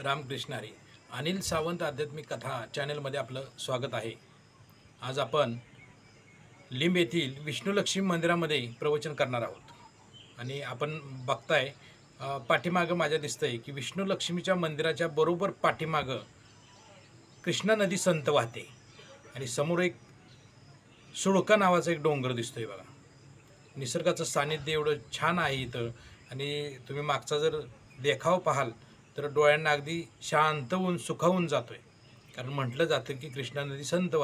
रामकृष्ण हरी. अनिल सावंत आध्यात्मिक कथा चॅनलमध्ये आपलं स्वागत आहे. आज आपण लिंब येथील विष्णुलक्ष्मी मंदिरामध्ये प्रवचन करणार आहोत. आणि आपण बघताय पाठीमागं माझ्या दिसतंय की विष्णुलक्ष्मीच्या मंदिराच्या बरोबर पाठीमागं कृष्णा नदी संत वाहते आणि समोर एक सुळका नावाचा एक डोंगर दिसतोय बघा. निसर्गाचं सानिध्य एवढं छान आहे इथं. आणि तुम्ही मागचा जर देखाव पाहाल तर डोळ्यांना अगदी शांत होऊन सुखावून जातोय. कारण म्हटलं जातं की कृष्णा नदी संत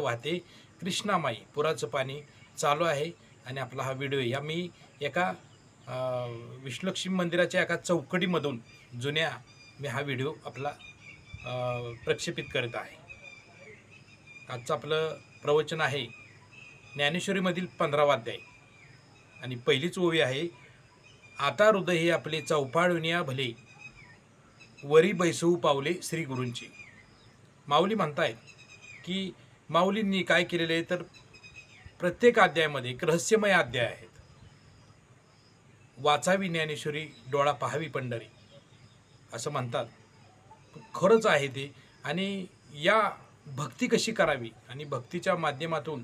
वाहते कृष्णामाई. पुराचं पाणी चालू आहे आणि आपला हा व्हिडिओ या मी एका विष्णुलक्ष्मी मंदिराच्या एका चौकटीमधून जुन्या मी हा व्हिडिओ आपला प्रक्षेपित करत आहे. आजचं आपलं प्रवचन आहे ज्ञानेश्वरीमधील 15वा अध्याय आणि पहिलीच ओवी आहे. आता हृदय आपले चौपाळुनिया भले वरी बैसवू पावले श्री गुरूंची. माऊली म्हणतायत की माऊलींनी काय केलेले आहे तर प्रत्येक अध्यायामध्ये एक रहस्यमय अध्याय आहेत. वाचावी ज्ञानेश्वरी डोळा पाहावी पंढरी असं म्हणतात. खरंच आहे ते. आणि या भक्ती कशी करावी आणि भक्तीच्या माध्यमातून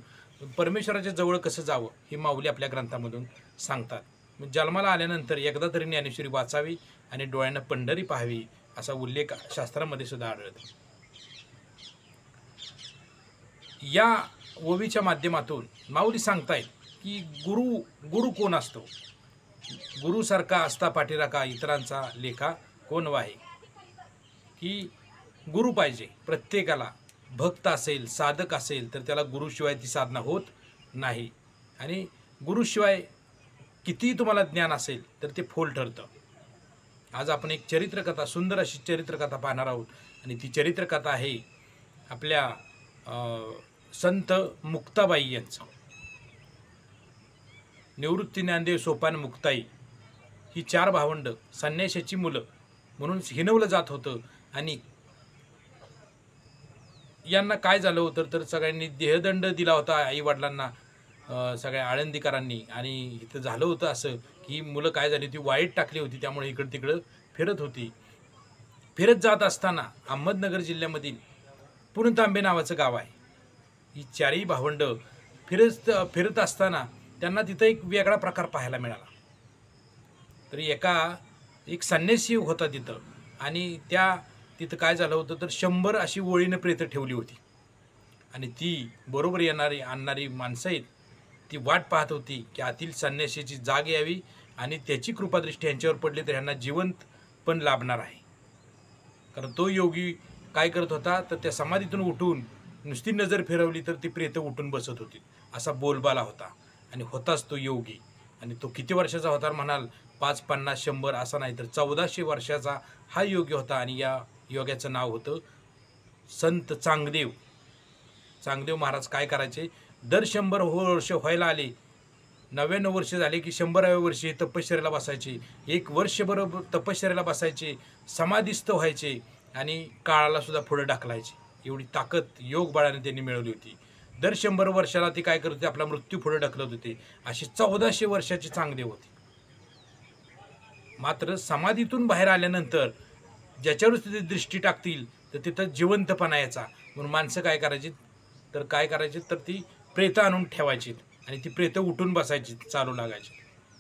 परमेश्वराच्या जवळ कसं जावं ही माऊली आपल्या ग्रंथामधून सांगतात. जन्माला आल्यानंतर एकदा तरी ज्ञानेश्वरी वाचावी आणि डोळ्यांना पंढरी पाहावी असा उल्लेख शास्त्रामध्ये सुद्धा आढळतो. या ओवीच्या माध्यमातून माऊली सांगतायत की गुरु कोण असतो. गुरुसारखा असता पाठीराखा इतरांचा लेखा कोण वाहे. की गुरु पाहिजे प्रत्येकाला. भक्त असेल साधक असेल तर त्याला गुरुशिवाय ती साधना होत नाही. आणि गुरुशिवाय कितीही तुम्हाला ज्ञान असेल तर ते फोल ठरतं. आज आपण एक चरित्रकथा सुंदर अशी चरित्रकथा पाहणार आहोत. आणि ती चरित्रकथा आहे आपल्या संत मुक्ताबाई यांचं. निवृत्ती ज्ञानदेव सोपान मुक्ताई ही 4 भावंड संन्याशाची मुलं म्हणून हिणवलं जात होतं. आणि यांना काय झालं होतं तर सगळ्यांनी देहदंड दिला होता आईवडिलांना, सगळ्या आळंदीकरांनी. आणि इथं झालं होतं असं की मुलं काय झाली ती वाईट टाकली होती, त्यामुळे इकडं तिकडं फिरत होती. फिरत जात असताना अहमदनगर जिल्ह्यामधील पुणतांबे नावाचं गाव आहे. ही 4ही भावंड फिरत असताना त्यांना तिथं एक वेगळा प्रकार पाहायला मिळाला. तर एक संन्यासी होता तिथं. आणि तिथं काय झालं होतं तर 100 अशी ओळीनं प्रेतं ठेवली होती. आणि ती बरोबर आणणारी माणसं आहेत ती वाट पाहत होती की आतील संन्यासीची जाग यावी आणि त्याची कृपादृष्टी यांच्यावर पडली तर ह्यांना जिवंत पण लाभणार आहे. कारण तो योगी काय करत होता तर त्या समाधीतून उठून नुसती नजर फिरवली तर ती प्रेतं उठून बसत होती असा बोलबाला होता. आणि होताच तो योगी. आणि तो किती वर्षाचा होता म्हणाल 5, 50, 100 असा नाही तर 1400 वर्षाचा हा योगी होता. आणि या योग्याचं नाव होतं संत चांगदेव. चांगदेव महाराज काय करायचे दर 100 वर्ष व्हायला आले 99 वर्ष झाले की 100व्या वर्षी तपश्चर्याला बसायचे. 1 वर्षभर तपश्चर्याला बसायचे, समाधीस्थ व्हायचे आणि काळाला सुद्धा पुढे ढकलायचे. एवढी ताकद योग बळाने त्यांनी मिळवली होती. दर 100 वर्षाला ते काय करत होते आपला मृत्यू पुढे ढकलत होते. अशी 1400 वर्षाचे चांगदेव होते. मात्र समाधीतून बाहेर आल्यानंतर ज्याच्यावर ते दृष्टी टाकतील तर तिथं जिवंतपणा यायचा. म्हणून माणसं काय करायची तर ती प्रेतं आणून ठेवायची आणि ती प्रेतं उठून बसायची, चालू लागायची.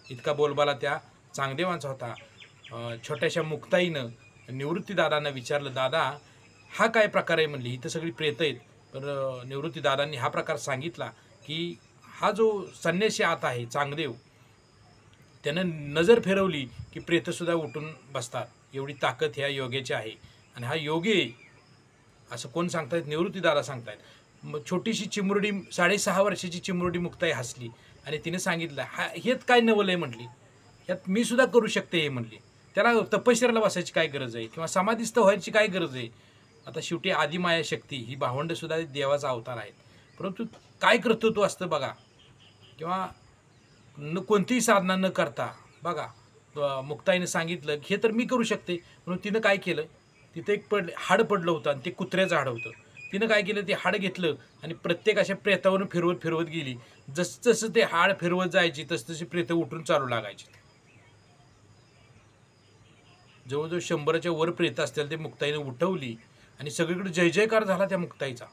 इतका बोलबाला त्या चांगदेवांचा होता. छोट्याशा मुक्ताईनं निवृत्तीदादांना विचारलं, दादा हा काय प्रकार आहे म्हणली. इथं सगळी प्रेतं आहेत. तर निवृत्तीदादांनी हा प्रकार सांगितला की हा जो संन्यासी आत आहे चांगदेव त्यानं नजर फिरवली की प्रेतसुद्धा उठून बसतात. एवढी ताकद ह्या योग्याची आहे. आणि हा योगी असं कोण सांगतायत निवृत्तीदादा सांगतायत. छोटीशी चिमुरडी 6.5 वर्षाची चिमुरडी मुक्ताई हसली आणि तिने सांगितलं हेच काय नवल आहे म्हटली. ह्यात मी सुद्धा करू शकते हे म्हणली. त्याला तपश्चर्याला बसायची काय गरज आहे किंवा समाधीस्थ व्हायची काय गरज आहे. आता शेवटी आदिमाया शक्ती ही भावंडसुद्धा देवाचा अवतार आहेत. परंतु काय कर्तृत्व असतं बघा. किंवा कोणतीही साधना न करता बघा मुक्ताईने सांगितलं हे तर मी करू शकते म्हणून तिनं काय केलं तिथं एक हाड पडलं होतं आणि ते कुत्र्याचं हाड होतं. तिनं काय केलं ते हाड घेतलं आणि प्रत्येक अशा प्रेतावरून फिरवत गेली. जसं जसं ते हाड फिरवत जायची तसं तशी प्रेतं उठून चालू लागायची. जवळजवळ 100च्या वर प्रेत असतील ते मुक्ताईने उठवली आणि सगळीकडे जय जयकार झाला त्या मुक्ताईचा.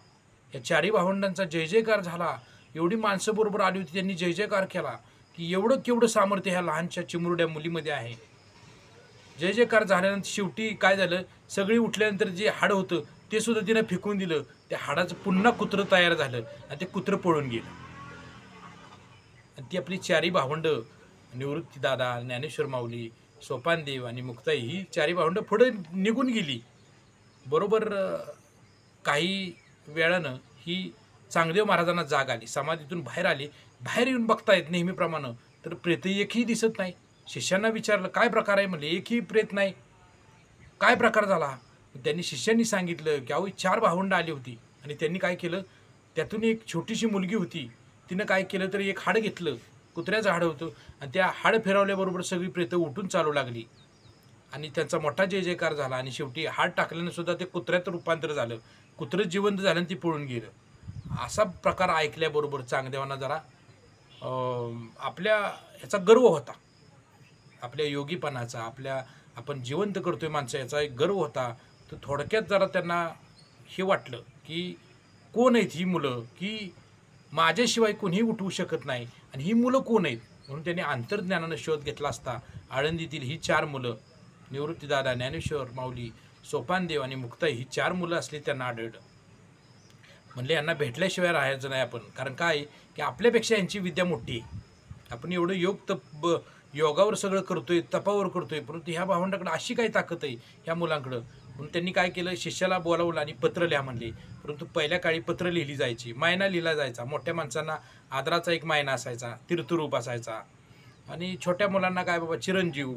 या चारही भावंडांचा जय जयकार झाला. एवढी माणसं बरोबर आली होती, त्यांनी जय जयकार केला की एवढं केवढं सामर्थ्य ह्या लहानशा चिमुरड्या मुलीमध्ये आहे. जय जयकार झाल्यानंतर शेवटी काय झालं, सगळी उठल्यानंतर जे हाड होतं ते सुद्धा तिनं फेकून दिलं. त्या हाडाचं पुन्हा कुत्रं तयार झालं आणि ते कुत्रं पळून गेलं. आणि ती आपली चारही भावंड निवृत्ती दादा, ज्ञानेश्वर माऊली, सोपानदेव आणि मुक्ताई ही चारही भावंड पुढे निघून गेली. बरोबर काही वेळानं ही चांगदेव महाराजांना जाग आली, समाधीतून बाहेर आली. बाहेर येऊन बघतायत नेहमीप्रमाणे तर प्रेत एकही दिसत नाही. शिष्यांना विचारलं काय प्रकार आहे, म्हणले एकही प्रेत नाही, काय प्रकार झाला. त्यांनी शिष्यांनी सांगितलं की अहो 4 भावंड आली होती आणि त्यांनी काय केलं, त्यातून एक छोटीशी मुलगी होती, तिनं काय केलं तर एक हाड घेतलं, कुत्र्याचं हाड होतं आणि त्या हाड फिरवल्याबरोबर सगळी प्रेतं उठून चालू लागली आणि त्यांचा मोठा जय जयकार झाला. आणि शेवटी हाड टाकल्यानं सुद्धा ते कुत्र्यात रूपांतर झालं, कुत्रं जिवंत झालं आणि ती पळून गेलं. असा प्रकार ऐकल्याबरोबर चांगदेवांना जरा आपल्या ह्याचा गर्व होता, आपल्या योगीपणाचा, आपण जिवंत करतोय माणसं याचा एक गर्व होता. तर थोडक्यात जरा त्यांना हे वाटलं की कोण आहेत ही मुलं, की माझ्याशिवाय कोणीही उठवू शकत नाही आणि ही मुलं कोण आहेत. म्हणून त्यांनी अंतर्ज्ञानानं शोध घेतला असता आळंदीतील ही 4 मुलं निवृत्तीदादा, ज्ञानेश्वर माऊली, सोपानदेव आणि मुक्ताई ही 4 मुलं असली त्यांना आढळलं. म्हणले यांना भेटल्याशिवाय राहायचं नाही आपण, कारण काय की आपल्यापेक्षा यांची विद्या मोठी आहे. आपण एवढं योगावर सगळं करतोय, तपावर करतोय, परंतु ह्या भावंडाकडे अशी काही ताकद आहे ह्या मुलांकडं. म्हणून त्यांनी काय केलं, शिष्याला बोलावलं आणि पत्र लिहा म्हणले. परंतु पहिल्या काळी पत्र लिहिली जायची, मायना लिहिला जायचा. मोठ्या माणसांना आदराचा एक मायना असायचा, तीर्थरूप असायचा आणि छोट्या मुलांना काय बाबा चिरंजीव,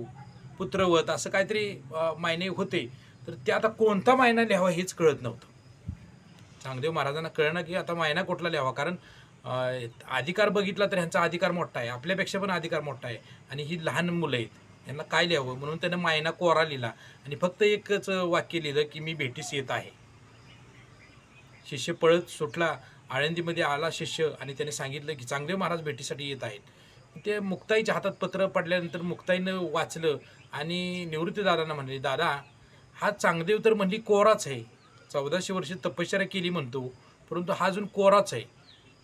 पुत्रवत असं काहीतरी मायने होते. तर ते आता कोणता मायना लिहावा हेच कळत नव्हतं. चांगदेव महाराजांना कळलं की आता मायना कुठला लिहावा, कारण अधिकार बघितला तर ह्यांचा अधिकार मोठा आहे, आपल्यापेक्षा पण अधिकार मोठा आहे आणि ही लहान मुलं आहेत, यांना काय लिहावं. म्हणून त्यानं मायना कोरा लिहिला आणि फक्त एकच वाक्य लिहिलं की मी भेटीस येत आहे. शिष्य पळत सुटला, आळंदीमध्ये आला शिष्य आणि त्याने सांगितलं की चांगदेव महाराज भेटीसाठी येत आहेत. ते मुक्ताईच्या हातात पत्र पडल्यानंतर मुक्ताईनं वाचलं आणि निवृत्तीदादांना म्हणले, दादा हा चांगदेव तर म्हणली कोराच आहे, 1400 वर्ष तपश्चर्या केली म्हणतो, परंतु हा अजून कोराच आहे.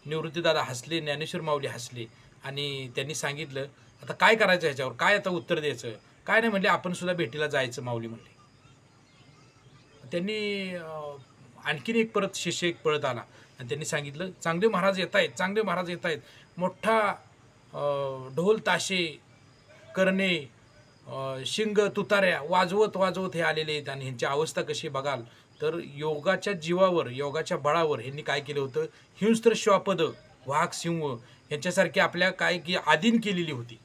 निवृत्तीदादा हसले, ज्ञानेश्वर माऊली हसले आणि त्यांनी सांगितलं आता काय करायचं ह्याच्यावर, काय आता उत्तर द्यायचं. काय नाही म्हणले, आपण सुद्धा भेटीला जायचं माऊली म्हणले. त्यांनी आणखीन एक परत शिष्य एक पळत आला आणि त्यांनी सांगितलं चांगदेव महाराज येत आहेत, चांगदेव महाराज येत आहेत. मोठा ढोल ताशे करणे, शिंग तुताऱ्या वाजवत वाजवत हे आलेले आहेत आणि ह्यांची अवस्था कशी बघाल तर योगाच्या जीवावर, योगाच्या बळावर ह्यांनी काय केलं होतं, हिंस्त्र श्वापद, वाघ सिंह यांच्यासारखी आपल्या काय की आदिन केलेली होती,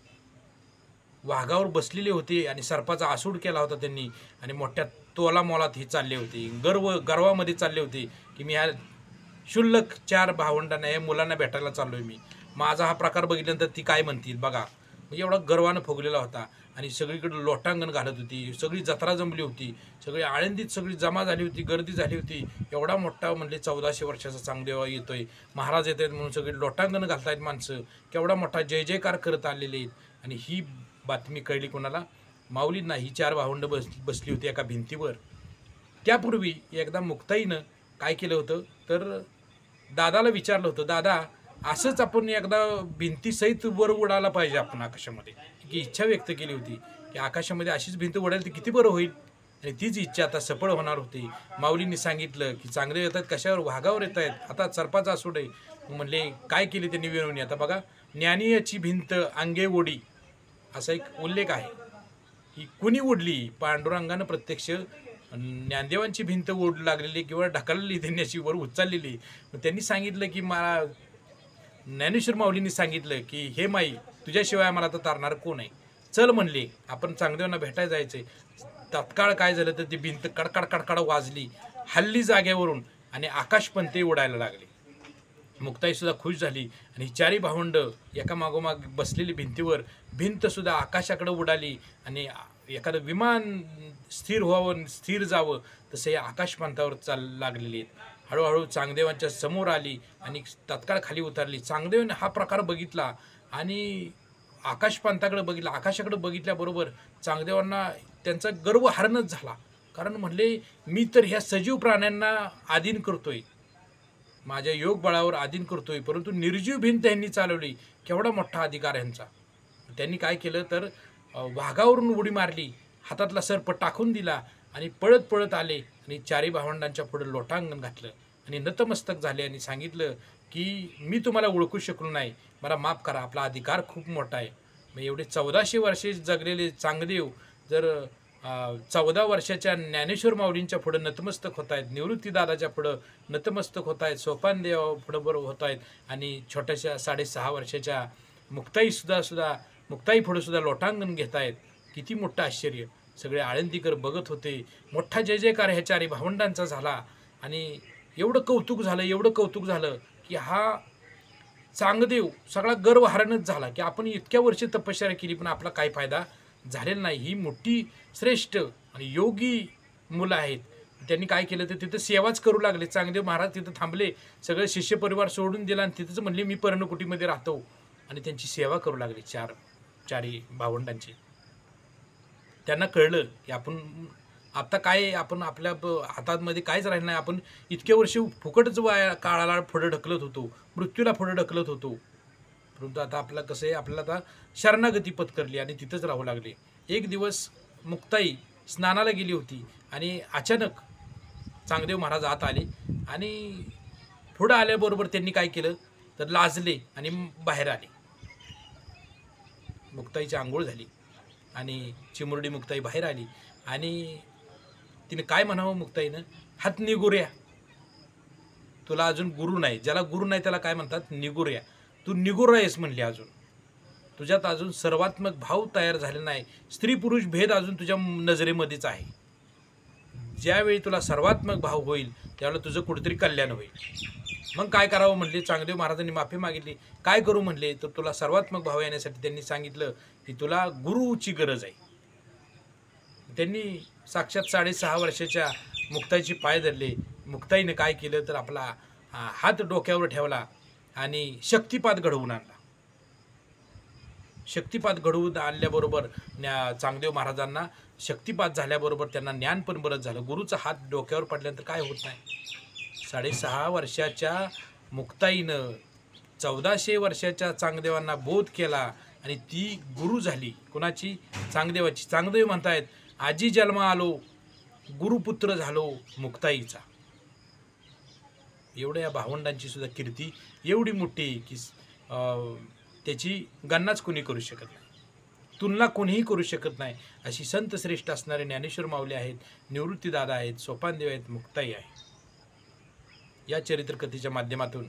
वाघावर बसलेले होते आणि सर्पाचा आसूड केला होता त्यांनी आणि मोठ्या तोला मोलात हे चालले होते, गर्वामध्ये चालले होते की मी ह्या क्षुल्लक 4 भावंडांना, या मुलांना भेटायला चाललोय मी, माझा हा प्रकार बघितल्यानंतर ती काय म्हणतील बघा. म्हणजे एवढा गर्वानं फुगलेला होता आणि सगळीकडे लोटांगण घालत होती, सगळी जत्रा जमली होती, सगळी आळंदीत सगळी जमा झाली होती, गर्दी झाली होती. एवढा मोठा म्हणजे 1400 वर्षाचा चांगदेव येतोय, महाराज येत आहेत म्हणून सगळी लोटांगण घालतायत माणसं, केवढा मोठा जय जयकार करत आलेले आहेत. आणि ही बातमी कळली कोणाला, माऊलींना. ही 4 भावंड बसली होती एका भिंतीवर. त्यापूर्वी एकदा मुक्ताईनं काय केलं होतं तर दादाला विचारलं होतं, दादा असंच आपण एकदा भिंतीसहित वर उडायला पाहिजे आपण आकाशामध्ये, की इच्छा व्यक्त केली होती की आकाशामध्ये अशीच भिंत उडाली तर किती बरं होईल. आणि तीच इच्छा आता सफळ होणार होती. माऊलींनी सांगितलं की चांगले येत आहेत, कशावर, वाघावर येत आहेत, आता सर्पाचा आसूड आहे. म्हणले काय केली त्यांनी विनवणी. आता बघा, ज्ञानीयाची भिंत अंगे ओढी असा एक उल्लेख आहे. ही कुणी ओढली, पांडुरंगानं प्रत्यक्ष ज्ञानदेवांची भिंत ओढ लागलेली किंवा ढकललेली, त्यांनी अशी वर उचललेली. त्यांनी सांगितलं की मला, ज्ञानेश्वर माऊलींनी सांगितलं की हे माई तुझ्याशिवाय आम्हाला आता तारणार कोण आहे, चल म्हणले आपण चांगदेवांना भेटायला जायचंय. तत्काळ काय झालं तर ती भिंत कडकड कडकड वाजली, हल्ली जागेवरून आणि आकाशपंते उडायला लागले. मुक्ताई सुद्धा खुश झाली आणि 4ही भावंड एका मागोमाग बसलेली भिंतीवर, भिंत सुद्धा आकाशाकडे उडाली आणि एखादं विमान स्थिर व्हावं, स्थिर जावं तसं या आकाशपंथावर लागलेली आहेत. हळूहळू चांगदेवांच्या समोर आली आणि तत्काळ खाली उतरली. चांगदेवाने हा प्रकार बघितला आणि आकाशपंथाकडे बघितला. आकाशाकडे बघितल्याबरोबर चांगदेवांना त्यांचा गर्व हरणच झाला. कारण म्हणले मी तर ह्या सजीव प्राण्यांना अधीन करतोय, माझ्या योग बळावर अधीन करतोय, परंतु निर्जीव भिंत यांनी चालवली, केवढा मोठा अधिकार यांचा. त्यांनी काय केलं तर वाघावरून उडी मारली, हातातला सर्प टाकून दिला आणि पळत पळत आले आणि चारी भावंडांच्या पुढे लोटांगण घातलं आणि नतमस्तक झाले आणि सांगितलं की मी तुम्हाला ओळखू शकलो नाही, मला माफ करा, आपला अधिकार खूप मोठा आहे. मग एवढे 1400 वर्षे जगलेले चांगदेव जर 14 वर्षाच्या ज्ञानेश्वर माऊलींच्या पुढं नतमस्तक होत आहेत, निवृत्तीदादाच्या पुढं नतमस्तक होत आहेत, सोपान देवा पुढं बरोबर होत आहेत आणि छोट्याशा 6.5 वर्षाच्या मुक्ताई पुढं सुद्धा लोटांगण घेत आहेत. किती मोठं आश्चर्य. सगळे आळंदीकर बघत होते. मोठा जय जयकार ह्या चारी भावंडांचा झाला आणि एवढं कौतुक झालं की हा चांगदेव सगळा गर्व हरणच झाला की आपण इतक्या वर्षे तपश्चर्या केली पण आपला काही फायदा झालेला नाही. ही मोठी श्रेष्ठ आणि योगी मुलं आहेत. त्यांनी काय केलं तर तिथं सेवाच करू लागले. चांगदेव महाराज तिथं थांबले, सगळं शिष्य परिवार सोडून दिला आणि तिथंच म्हणले मी पर्णकुटीमध्ये राहतो आणि त्यांची सेवा करू लागले चारी भावंडांची. त्यांना कळलं की आपण आता काय, आपण आपल्या हातामध्ये काहीच राहिलं नाही, आपण इतके वर्ष फुकटच काळाला पुढे ढकलत होतो, मृत्यूला पुढे ढकलत होतो. परंतु आता आपलं कसं आहे, आपल्याला आता शरणागती पत्करली आणि तिथंच राहू लागले. एक दिवस मुक्ताई स्नानाला गेली होती आणि अचानक चांगदेव महाराज आत आले आणि पुढं आल्याबरोबर त्यांनी काय केलं तर लाजले आणि बाहेर आले. मुक्ताईची आंघोळ झाली आणि चिमुरडी मुक्ताई बाहेर आली आणि तिने काय म्हणावं मुक्ताईनं, हात निगुऱ्या, तुला अजून गुरु नाही, ज्याला गुरु नाही त्याला काय म्हणतात निगुऱ्या, तू निगुरा आहेस म्हणली, अजून तुझ्यात अजून सर्वात्मक भाव तयार झाले नाही, स्त्री पुरुष भेद अजून तुझ्या नजरेमध्येच आहे. ज्यावेळी तुला सर्वात्मक भाव होईल त्यावेळेला तुझं कुठेतरी कल्याण होईल. मग काय करावं म्हणले, चांगदेव महाराजांनी माफी मागितली. काय करू म्हणले तर तुला सर्वात्मक भाव येण्यासाठी त्यांनी सांगितलं की तुला गुरुची गरज आहे. त्यांनी साक्षात 6.5 वर्षाच्या मुक्ताईची पाय धरले. मुक्ताईने काय केलं तर आपला हात डोक्यावर ठेवला आणि शक्तिपात घडवून आणला. शक्तिपात घडवून आणल्याबरोबर चांगदेव महाराजांना शक्तिपात झाल्याबरोबर त्यांना ज्ञान पण बरंच झालं. गुरुचा हात डोक्यावर पडल्यानंतर काय होत नाही. 6.5 वर्षाच्या मुक्ताईनं 1400 वर्षाच्या चांगदेवांना बोध केला आणि ती गुरु झाली. कुणाची? चांगदेवाची. चांगदेव म्हणतायत आजी जन्मा आलो, गुरुपुत्र झालो मुक्ताईचा. एवढ्या या भावंडांची सुद्धा कीर्ती एवढी मोठी की त्याची गणनाच कोणी करू शकत नाही, तुलना कोणीही करू शकत नाही. अशी संत श्रेष्ठ असणारे ज्ञानेश्वर माऊली आहेत, निवृत्तीदादा आहेत, सोपानदेव आहेत, मुक्ताई आहे. या चरित्रकथेच्या माध्यमातून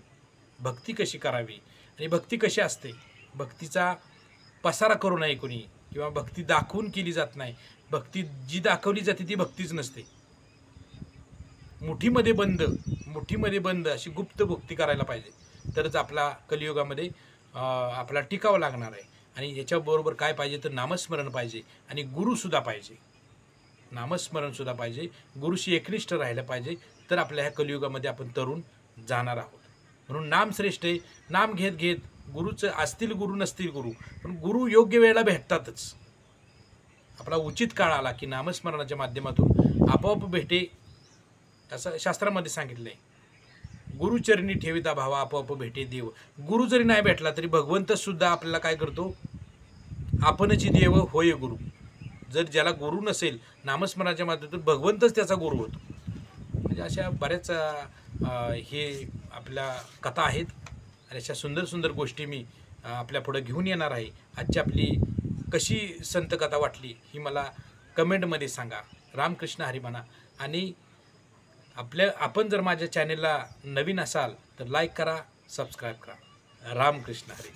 भक्ती कशी करावी आणि भक्ती कशी असते, भक्तीचा पसारा करू नये कोणी, किंवा भक्ती दाखवून केली जात नाही. भक्ती जी दाखवली जाते ती भक्तीच नसते. मुठीमध्ये बंद अशी गुप्त भक्ती करायला पाहिजे, तरच आपला कलियुगामध्ये आपला टिकावं लागणार आहे. आणि याच्याबरोबर काय पाहिजे तर नामस्मरण पाहिजे आणि गुरुसुद्धा पाहिजे. नामस्मरणसुद्धा पाहिजे, गुरुशी एकनिष्ठ राहिलं पाहिजे, तर आपल्या ह्या कलियुगामध्ये आपण तरुण जाणार आहोत. म्हणून नाम श्रेष्ठ आहे. नाम घेत घेत गुरुचं असतील गुरु नसतील गुरु, पण गुरु योग्य वेळेला भेटतातच. आपला उचित काळ आला की नामस्मरणाच्या माध्यमातून आपोआप भेटे, असं शास्त्रामध्ये सांगितलं आहे. गुरुचरणी ठेविता भावा आपोआप भेटे देव. गुरु जरी नाही भेटला तरी भगवंतसुद्धा आपल्याला काय करतो, आपणची देव होय गुरु. जर ज्याला गुरु नसेल नामस्मरणाच्या माध्यमातून भगवंतच त्याचा गुरु होतो. म्हणजे अशा बऱ्याच हे आपल्या कथा आहेत आणि अशा सुंदर सुंदर गोष्टी मी आपल्या पुढे घेऊन येणार आहे. आजची आपली कशी संत कथा वाटली ही मला कमेंटमध्ये सांगा. रामकृष्ण हरी म्हणा. आणि आपण जर माझ्या चॅनेलला नवीन असाल तर लाईक करा, सबस्क्राईब करा. रामकृष्ण हरी.